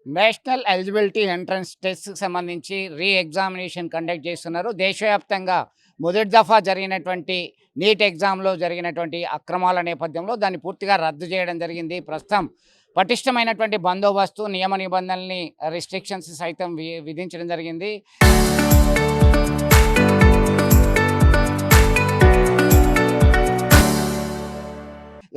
National eligibility entrance టెస్ట్‌కి సంబంధించి examination conduct చేస్తున్నారు. దేశవ్యాప్తంగా మొదటి దఫా జరిగినటువంటి నీట్ ఎగ్జామ్‌లో జరిగినటువంటి అక్రమాల నేపథ్యంలో దాన్ని పూర్తిగా రద్దు చేయడం జరిగింది. ప్రస్తుతం పటిష్టమైనటువంటి బందోబస్తు, నియమ నిబంధనల్ని రిస్ట్రిక్షన్స్ సైతం విధించడం జరిగింది.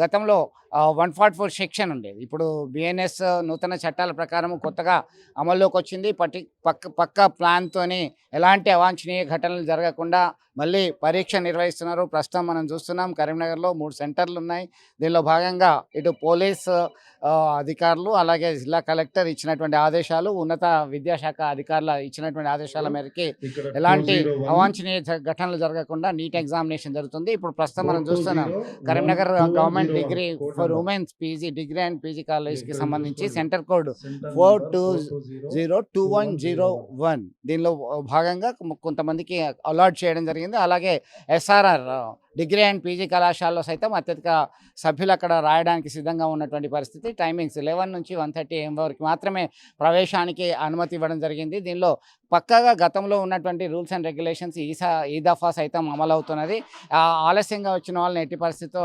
గతంలో 144 సెక్షన్ ఉండేది. ఇప్పుడు బిఎన్ఎస్ నూతన చట్టాల ప్రకారం కొత్తగా అమల్లోకి వచ్చింది. పక్కా ప్లాన్‌తోని ఎలాంటి అవాంఛనీయ ఘటనలు జరగకుండా మళ్ళీ పరీక్ష నిర్వహిస్తున్నారు. ప్రస్తుతం మనం చూస్తున్నాం కరీంనగర్‌లో 3 సెంటర్లు ఉన్నాయి. దీనిలో భాగంగా ఇటు పోలీస్ అధికారులు, అలాగే జిల్లా కలెక్టర్ ఇచ్చినటువంటి ఆదేశాలు, ఉన్నత విద్యాశాఖ అధికారుల ఇచ్చినటువంటి ఆదేశాల మేరకి ఎలాంటి అవాంఛనీయ ఘటనలు జరగకుండా నీట్ ఎగ్జామినేషన్ జరుగుతుంది. ఇప్పుడు ప్రస్తుతం మనం చూస్తున్నాం Karimnagar government degree for women's PG degree and PG కాలేజ్కి సంబంధించి సెంటర్ కోడ్ 42022101 దీనిలో భాగంగా కొంతమందికి అలాట్ చేయడం జరిగింది. అలాగే ఎస్ఆర్ఆర్ డిగ్రీ అండ్ పీజీ కళాశాలలో సైతం అత్యధిక సభ్యులు అక్కడ రాయడానికి సిద్ధంగా ఉన్నటువంటి పరిస్థితి. టైమింగ్స్ 11 నుంచి 1:30 AM వరకు మాత్రమే ప్రవేశానికి అనుమతి ఇవ్వడం జరిగింది. దీనిలో పక్కాగా గతంలో ఉన్నటువంటి రూల్స్ అండ్ రెగ్యులేషన్స్ ఈ దఫా సైతం అమలవుతున్నది. ఆలస్యంగా వచ్చిన వాళ్ళని ఎట్టి పరిస్థితితో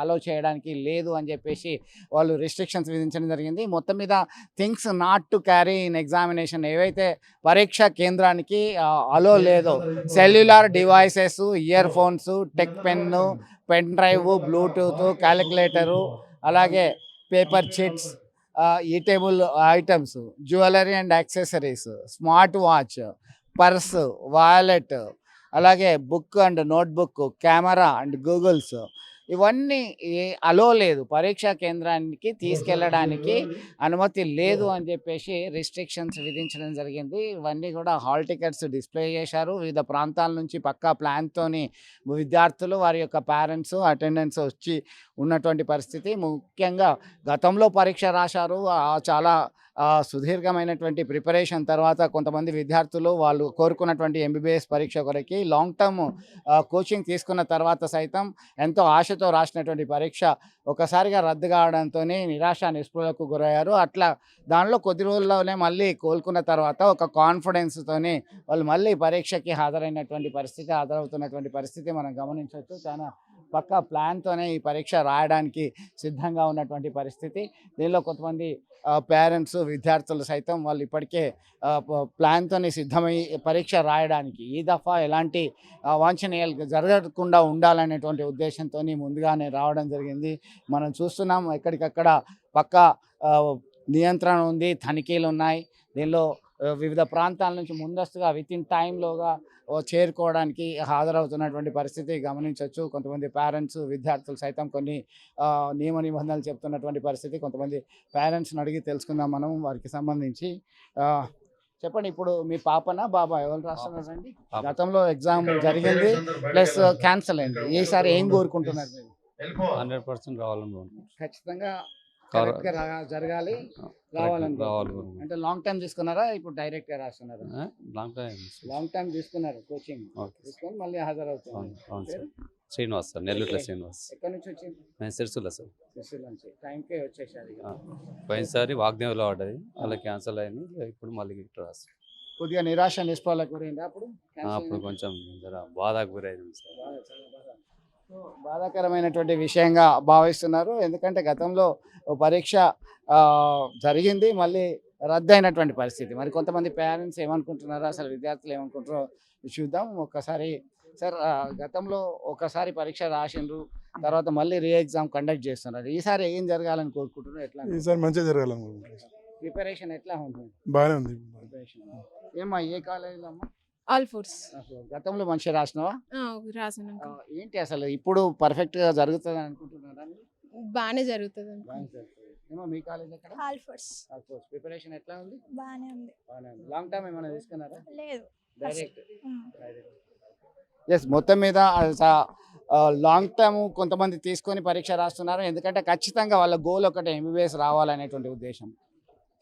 అలో చేయడానికి లేదు అని చెప్పేసి వాళ్ళు రిస్ట్రిక్షన్స్ విధించడం జరిగింది. మొత్తం మీద things not to carry in examination ఏవైతే పరీక్ష కేంద్రానికి అలో లేదో cellular devices, ear phones, tech pen, pen drive, Bluetooth, calculator, అలాగే paper chits, eatable items, jewellery and accessories, smart watch, purse, wallet, అలాగే book and notebook, camera and goggles ఇవన్నీ allow లేదు. పరీక్షా కేంద్రానికి తీసుకెళ్ళడానికి అనుమతి లేదు అని చెప్పేసి రిస్ట్రిక్షన్స్ విధించడం జరిగింది. ఇవన్నీ కూడా హాల్ టికెట్స్ డిస్ప్లే చేశారు. వివిధ ప్రాంతాల నుంచి పక్కా ప్లాన్తోని విద్యార్థులు, వారి యొక్క పేరెంట్స్, అటెండెన్స్ వచ్చి ఉన్నటువంటి పరిస్థితి. ముఖ్యంగా గతంలో పరీక్ష రాశారు. చాలా సుదీర్ఘమైనటువంటి ప్రిపరేషన్ తర్వాత కొంతమంది విద్యార్థులు వాళ్ళు కోరుకున్నటువంటి ఎంబీబీఎస్ పరీక్ష కొరకి లాంగ్ టర్మ్ కోచింగ్ తీసుకున్న తర్వాత సైతం ఎంతో ఆశతో రాసినటువంటి పరీక్ష ఒకసారిగా రద్దు కావడంతో నిరాశ నిస్పృహలకు గురయ్యారు. అట్లా దానిలో కొద్ది రోజుల్లోనే మళ్ళీ కోలుకున్న తర్వాత ఒక కాన్ఫిడెన్స్తోని వాళ్ళు మళ్ళీ పరీక్షకి హాజరవుతున్నటువంటి పరిస్థితి మనం గమనించవచ్చు. చాలా పక్కా ప్లాన్తోనే ఈ పరీక్ష రాయడానికి సిద్ధంగా ఉన్నటువంటి పరిస్థితి. దీనిలో కొంతమంది పేరెంట్స్, విద్యార్థులు సైతం వాళ్ళు ఇప్పటికే ప్లాన్తోనే సిద్ధమై పరీక్ష రాయడానికి ఈ దఫా ఎలాంటి వాంఛనీయాలు జరగకుండా ఉండాలనేటువంటి ఉద్దేశంతో ముందుగానే రావడం జరిగింది. మనం చూస్తున్నాం ఎక్కడికక్కడ పక్కా నియంత్రణ ఉంది, తనిఖీలు ఉన్నాయి. దీనిలో వివిధ ప్రాంతాల నుంచి ముందస్తుగా వితిన్ టైంలోగా చేరుకోవడానికి హాజరవుతున్నటువంటి పరిస్థితి గమనించవచ్చు. కొంతమంది పేరెంట్స్, విద్యార్థులు సైతం కొన్ని నియమ నిబంధనలు చెప్తున్నటువంటి పరిస్థితి. కొంతమంది పేరెంట్స్ని అడిగి తెలుసుకుందాం మనం వారికి సంబంధించి. చెప్పండి, ఇప్పుడు మీ పాపనా బాబా ఎవరు రాస్తున్నారండి? గతంలో ఎగ్జామ్ జరిగింది ప్లస్ క్యాన్సిల్ అయింది. ఈసారి ఏం కోరుకుంటున్నారు మీరు? 100% రావాలనుకుంటున్నాను. ఖచ్చితంగా జరగాలి, రావాలి. అంటే లాంగ్ టైం తీసుకున్నారా, ఇప్పుడు డైరెక్ట్ గా రాస్తున్నారా? లాంగ్ టైం తీసుకున్నారు కోచింగ్, తీసుకొని మళ్ళీ హాజరవుతున్నారు. శ్రీనివాస్ సార్, నెల్లూరులో శ్రీనివాస్. ఎక్కడి నుంచి వచ్చింది? నేను సిరిసిల్ల సార్. సిరిసిల్ల నుంచి టైంకే వచ్చేసారు. పోయినసారి వాగ్దేవ్లో పడ్డది, అలా క్యాన్సిల్ అయింది. ఇప్పుడు మళ్ళీ రాస్తాను. కొద్దిగా నిరాశ నిస్పృహలకు గురైంది అప్పుడు కొంచెం బాధకు గురైంది సార్. బాధాకరమైనటువంటి విషయంగా భావిస్తున్నారు. ఎందుకంటే గతంలో పరీక్ష జరిగింది, మళ్ళీ రద్దయినటువంటి పరిస్థితి. మరి కొంతమంది పేరెంట్స్ ఏమనుకుంటున్నారో, అసలు విద్యార్థులు ఏమనుకుంటారో చూద్దాం. ఒక్కసారి సార్, గతంలో ఒకసారి పరీక్ష రాసిండ్రు, తర్వాత మళ్ళీ ఎగ్జామ్ కండక్ట్ చేస్తున్నారు. ఈసారి ఏం జరగాలని కోరుకుంటున్నారు? ఎట్లా? ఈసారి మంచిగా జరగాలనుకుంటున్నారు. ప్రిపరేషన్ ఎట్లా ఉంటుంది? బాగానే ఉంది. ఏమ్మా, ఏ కాలేజీలో అమ్మా? All force. గతంలో మంచిగా రాసినావా? రాసాను. ఏంటి అసలు ఇప్పుడు పర్ఫెక్ట్ గా జరుగుతుంది అనుకుంటున్నారా? బాగానే జరుగుతుంది. ఏమో మీ కాలేజ్ ఎక్కడ? All force. ప్రిపరేషన్ ఎట్లా ఉంది? బాగానే ఉంది. లాంగ్ టర్మ్ ఏమైనా తీసుకున్నారా? లేదు, డైరెక్ట్. ఎస్, మొత్తం మీద లాంగ్ టర్మ్ కొంతమంది తీసుకొని పరీక్ష రాస్తున్నారు. ఎందుకంటే ఖచ్చితంగా వాళ్ళ గోల్ ఒకటే, ఎంబీబీఎస్ రావాలనేటువంటి ఉద్దేశం.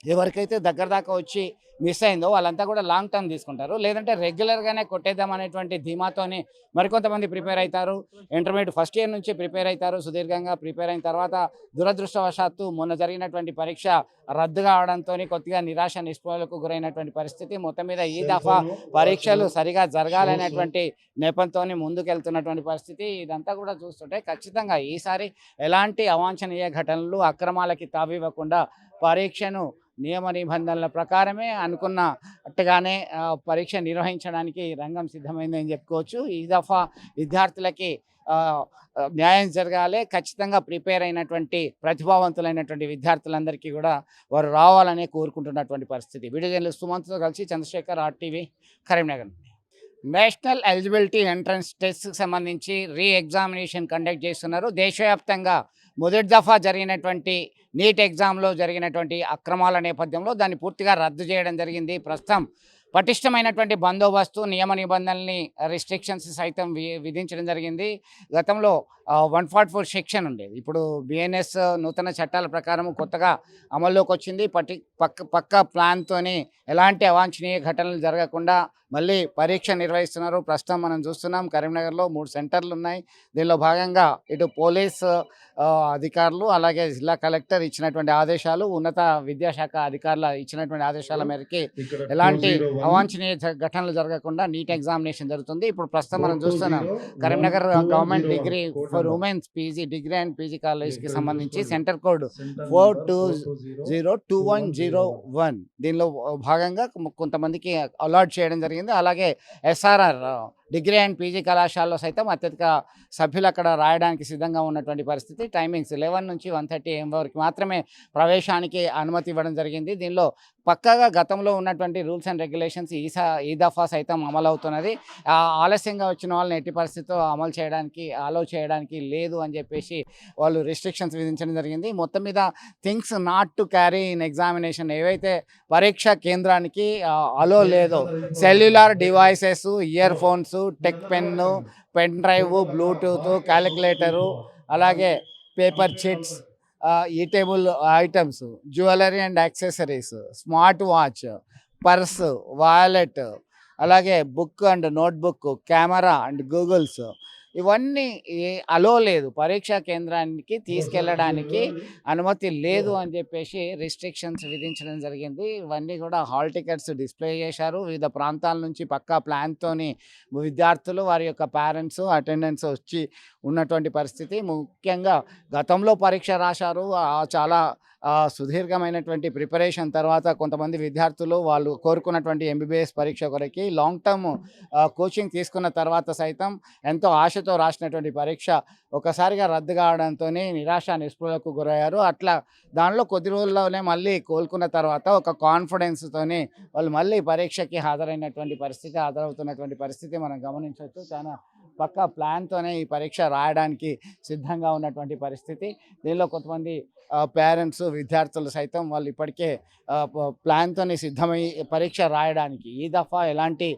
ఎవరికైతే దగ్గర దాకా వచ్చి మిస్ అయిందో వాళ్ళంతా కూడా లాంగ్ టర్మ్ తీసుకుంటారు, లేదంటే రెగ్యులర్గానే కొట్టేద్దాం అనేటువంటి ధీమాతోని మరికొంతమంది ప్రిపేర్ అవుతారు. ఇంటర్మీడియట్ ఫస్ట్ ఇయర్ నుంచి ప్రిపేర్ అవుతారు. సుదీర్ఘంగా ప్రిపేర్ అయిన తర్వాత దురదృష్టవశాత్తు మొన్న జరిగినటువంటి పరీక్ష రద్దు కావడంతో కొద్దిగా నిరాశ నిస్పృహలకు గురైనటువంటి పరిస్థితి. మొత్తం మీద ఈ దఫా పరీక్షలు సరిగా జరగాలనేటువంటి నెపంతో ముందుకెళ్తున్నటువంటి పరిస్థితి. ఇదంతా కూడా చూస్తుంటే ఖచ్చితంగా ఈసారి ఎలాంటి అవాంఛనీయ ఘటనలు అక్రమాలకి తావివ్వకుండా పరీక్షను నియమ నిబంధనల ప్రకారమే అనుకున్నట్టుగానే పరీక్ష నిర్వహించడానికి రంగం సిద్ధమైందని చెప్పుకోవచ్చు. ఈ దఫా విద్యార్థులకి న్యాయం జరగాలి. ఖచ్చితంగా ప్రిపేర్ అయినటువంటి ప్రతిభావంతులైనటువంటి విద్యార్థులందరికీ కూడా వారు రావాలని కోరుకుంటున్నటువంటి పరిస్థితి. వీడియో జర్నలిస్ట్ సుమంత్తో కలిసి Chandrasekhar, RTV, Karimnagar. National eligibility entrance టెస్ట్కి సంబంధించి ఎగ్జామినేషన్ కండక్ట్ చేస్తున్నారు. దేశవ్యాప్తంగా మొదటి దఫా జరిగినటువంటి నీట్ ఎగ్జామ్లో జరిగినటువంటి అక్రమాల నేపథ్యంలో దాన్ని పూర్తిగా రద్దు చేయడం జరిగింది. ప్రస్తుతం పటిష్టమైనటువంటి బందోబస్తు, నియమ నిబంధనల్ని, రిస్ట్రిక్షన్స్ సైతం విధించడం జరిగింది. గతంలో 144 సెక్షన్ ఉండేది. ఇప్పుడు BNS నూతన చట్టాల ప్రకారం కొత్తగా అమల్లోకి వచ్చింది. పక్క ప్లాన్తోని ఎలాంటి అవాంఛనీయ ఘటనలు జరగకుండా మళ్ళీ పరీక్ష నిర్వహిస్తున్నారు. ప్రస్తుతం మనం చూస్తున్నాం కరీంనగర్లో 3 సెంటర్లు ఉన్నాయి. దీనిలో భాగంగా ఇటు పోలీస్ అధికారులు అలాగే జిల్లా కలెక్టర్ ఇచ్చినటువంటి ఆదేశాలు, ఉన్నత విద్యాశాఖ అధికారుల ఇచ్చినటువంటి ఆదేశాల మేరకి ఎలాంటి అవాంఛనీయ ఘటనలు జరగకుండా నీట్ ఎగ్జామినేషన్ జరుగుతుంది. ఇప్పుడు ప్రస్తుతం మనం చూస్తున్నాం Karimnagar government degree for women's degree and PG కాలేజ్కి సంబంధించి సెంటర్ కోడ్ 420201. దీనిలో భాగంగా కొంతమందికి అలాట్ చేయడం జరిగింది. అలాగే SRR డిగ్రీ అండ్ పీజీ కళాశాలలో సైతం అత్యధిక సభ్యులు అక్కడ రాయడానికి సిద్ధంగా ఉన్నటువంటి పరిస్థితి. టైమింగ్స్ 11 నుంచి 1:30 AM వరకు మాత్రమే ప్రవేశానికి అనుమతి ఇవ్వడం జరిగింది. దీనిలో పక్కాగా గతంలో ఉన్నటువంటి రూల్స్ అండ్ రెగ్యులేషన్స్ ఈ దఫా సైతం అమలు అవుతున్నది. ఆలస్యంగా వచ్చిన వాళ్ళని ఎట్టి పరిస్థితితో అలో చేయడానికి లేదు అని చెప్పేసి వాళ్ళు రిస్ట్రిక్షన్స్ విధించడం జరిగింది. మొత్తం మీద things not to carry in examination ఏవైతే పరీక్షా కేంద్రానికి అలో లేదో, cellular devices, ear phones, tech pen, pen drive, Bluetooth, calculator, అలాగే paper chits, eatable items, jewellery and accessories, smart watch, purse, wallet, అలాగే book and notebook, camera and goggles ఇవన్నీ allow లేదు. పరీక్షా కేంద్రానికి తీసుకెళ్ళడానికి అనుమతి లేదు అని చెప్పేసి రిస్ట్రిక్షన్స్ విధించడం జరిగింది. ఇవన్నీ కూడా హాల్ టికెట్స్ డిస్ప్లే చేశారు. వివిధ ప్రాంతాల నుంచి పక్కా ప్లాన్తోని విద్యార్థులు, వారి యొక్క పేరెంట్స్, అటెండెన్స్ వచ్చి ఉన్నటువంటి పరిస్థితి. ముఖ్యంగా గతంలో పరీక్ష రాశారు. చాలా సుదీర్ఘమైనటువంటి ప్రిపరేషన్ తర్వాత కొంతమంది విద్యార్థులు వాళ్ళు కోరుకున్నటువంటి MBBS పరీక్ష కొరకి లాంగ్ టర్మ్ కోచింగ్ తీసుకున్న తర్వాత సైతం ఎంతో ఆశతో రాసినటువంటి పరీక్ష ఒకసారిగా రద్దు కావడంతో నిరాశ నిస్పృహలకు గురయ్యారు. అట్లా దానిలో కొద్ది రోజుల్లోనే మళ్ళీ కోలుకున్న తర్వాత ఒక కాన్ఫిడెన్స్తోని వాళ్ళు మళ్ళీ పరీక్షకి హాజరవుతున్నటువంటి పరిస్థితి మనం గమనించవచ్చు. చాలా పక్కా ప్లాన్తోనే ఈ పరీక్ష రాయడానికి సిద్ధంగా ఉన్నటువంటి పరిస్థితి. దీనిలో కొంతమంది పేరెంట్స్, విద్యార్థులు సైతం వాళ్ళు ఇప్పటికే ప్లాన్తోనే సిద్ధమై పరీక్ష రాయడానికి ఈ దఫా ఎలాంటి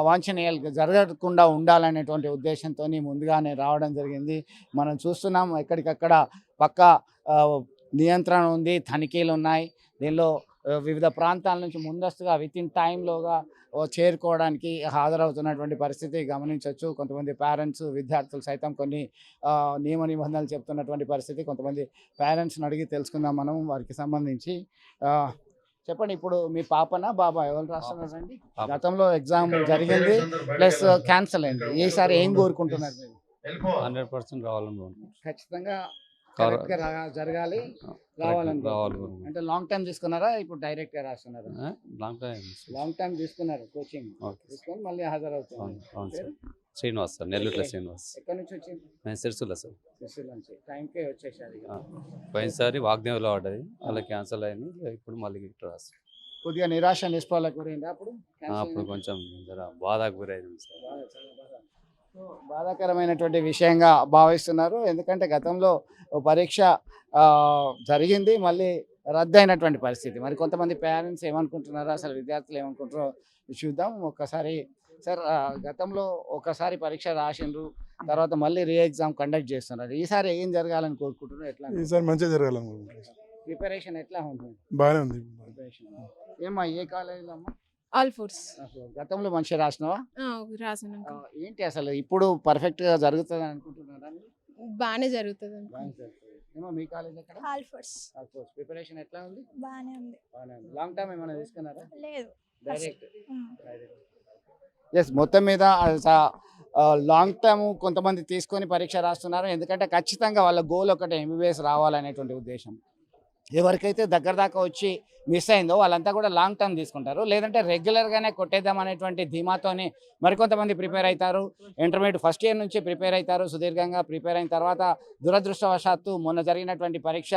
వాంఛనీయాలు జరగకుండా ఉండాలనేటువంటి ఉద్దేశంతో ముందుగానే రావడం జరిగింది. మనం చూస్తున్నాం ఎక్కడికక్కడ పక్కా నియంత్రణ ఉంది, తనిఖీలు ఉన్నాయి. దీనిలో వివిధ ప్రాంతాల నుంచి ముందస్తుగా వితిన్ టైంలోగా చేరుకోవడానికి హాజరవుతున్నటువంటి పరిస్థితి గమనించవచ్చు. కొంతమంది పేరెంట్స్, విద్యార్థులు సైతం కొన్ని నియమ నిబంధనలు చెప్తున్నటువంటి పరిస్థితి. కొంతమంది పేరెంట్స్ని అడిగి తెలుసుకుందాం మనం వారికి సంబంధించి. చెప్పండి, ఇప్పుడు మీ పాపనా బాబా ఎవరు రాస్తున్నారండి? గతంలో ఎగ్జామ్ జరిగింది ప్లస్ క్యాన్సిల్ అయింది. ఈసారి ఏం కోరుకుంటున్నారు మీరు? 100% రావాలనుకుంటున్నాను. ఖచ్చితంగా కరెక్ట్గా జరగాలి, రావాలనుకుంటున్నారు. అంటే లాంగ్ టైం తీసుకున్నారా, ఇప్పుడు డైరెక్ట్గా రాస్తున్నారా? లాంగ్ టైం తీసుకున్నారు కోచింగ్, తీసుకొని మళ్ళీ హాజరవుతున్నారు. శ్రీనివాస్ సార్, నెల్లూరులో శ్రీనివాస్. ఎక్కడి నుంచి వచ్చింది? నేను సిరిసిల్ల సార్. సిరిసిల్ల నుంచి టైంకే వచ్చేసారు. పోయినసారి వాగ్దేవ్లో పడ్డది, అలా క్యాన్సిల్ అయింది. ఇప్పుడు మళ్ళీ ఇట్లా రాస్తాను. కొద్దిగా నిరాశ నిస్పృహలకు గురైంది. అప్పుడు కొంచెం బాధకు గురైంది సార్. బాధాకరమైనటువంటి విషయంగా భావిస్తున్నారు. ఎందుకంటే గతంలో పరీక్ష జరిగింది, మళ్ళీ రద్దు అయినటువంటి పరిస్థితి. మరి కొంతమంది పేరెంట్స్ ఏమనుకుంటున్నారో, అసలు విద్యార్థులు ఏమనుకుంటారో చూద్దాం. ఒక్కసారి సార్, గతంలో ఒకసారి పరీక్ష రాసిండ్రు, తర్వాత మళ్ళీ ఎగ్జామ్ కండక్ట్ చేస్తున్నారు. ఈసారి ఏం జరగాలని కోరుకుంటున్నారు? ఎట్లా? ఈసారి మంచిగా జరగాలనుకుంటున్నారు. ప్రిపరేషన్ ఎట్లా ఉంటుంది బాగానే ఉంది. ప్రిపరేషన్ ఏమ్మా ఏ కాలేజీలో అమ్మా ఆల్ ఫోర్స్ అసలు గతంలో మంచిగా రాసినావా రాసాను అంకుల్. ఏంటి అసలు ఇప్పుడు పర్ఫెక్ట్గా జరుగుతుంది అనుకుంటున్నారా మీరు? బాగానే జరుగుతుంది అంకుల్. బాగా జరుగుతుంది. ఏమో మీ కాలేజ్ ఎక్కడ ఆల్ ఫోర్స్ ప్రిపరేషన్ ఎట్లా ఉంది బాగానే ఉంది. బాగానే ఉంది. లాంగ్ టర్మ్ ఏమైనా తీసుకున్నారా లేదు డైరెక్ట్ ఉమ్. ఎస్ మొత్తం మీద లాంగ్ టర్మ్ కొంతమంది తీసుకొని పరీక్ష రాస్తున్నారు ఎందుకంటే ఖచ్చితంగా వాళ్ళ గోల్ ఒకటి ఎంబీబీఎస్ రావాలనేటువంటి ఉద్దేశం. ఎవరికైతే దగ్గర దాకా వచ్చి మిస్ అయిందో వాళ్ళంతా కూడా లాంగ్ టర్మ్ తీసుకుంటారు, లేదంటే రెగ్యులర్గానే కొట్టేద్దాం అనేటువంటి ధీమాతోని మరికొంతమంది ప్రిపేర్ అవుతారు. ఇంటర్మీడియట్ ఫస్ట్ ఇయర్ నుంచి ప్రిపేర్ అవుతారు, సుదీర్ఘంగా ప్రిపేర్ అయిన తర్వాత దురదృష్టవశాత్తు మొన్న జరిగినటువంటి పరీక్ష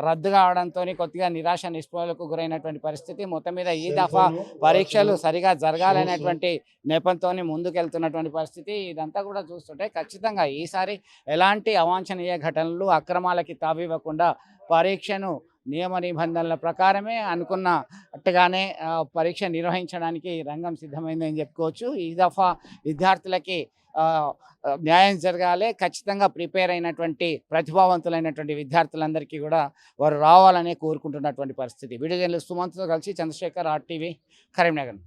రద్దు కావడంతో కొద్దిగా నిరాశ నిస్పృహలకు గురైనటువంటి పరిస్థితి. మొత్తం మీద ఈ దఫా పరీక్షలు సరిగా జరగాలనేటువంటి నెపంతో ముందుకెళ్తున్నటువంటి పరిస్థితి. ఇదంతా కూడా చూస్తుంటే ఖచ్చితంగా ఈసారి ఎలాంటి అవాంఛనీయ ఘటనలు అక్రమాలకి తావివ్వకుండా పరీక్షను నియమ నిబంధనల ప్రకారమే అనుకున్నట్టుగానే పరీక్ష నిర్వహించడానికి రంగం సిద్ధమైందని చెప్పుకోవచ్చు. ఈ దఫా విద్యార్థులకి న్యాయం జరగాలి. ఖచ్చితంగా ప్రిపేర్ అయినటువంటి ప్రతిభావంతులైనటువంటి విద్యార్థులందరికీ కూడా వారు రావాలని కోరుకుంటున్నటువంటి పరిస్థితి. వీడియో జర్నలిస్ట్ సుమంత్తో కలిసి చంద్రశేఖర్, RTV, కరీంనగర్.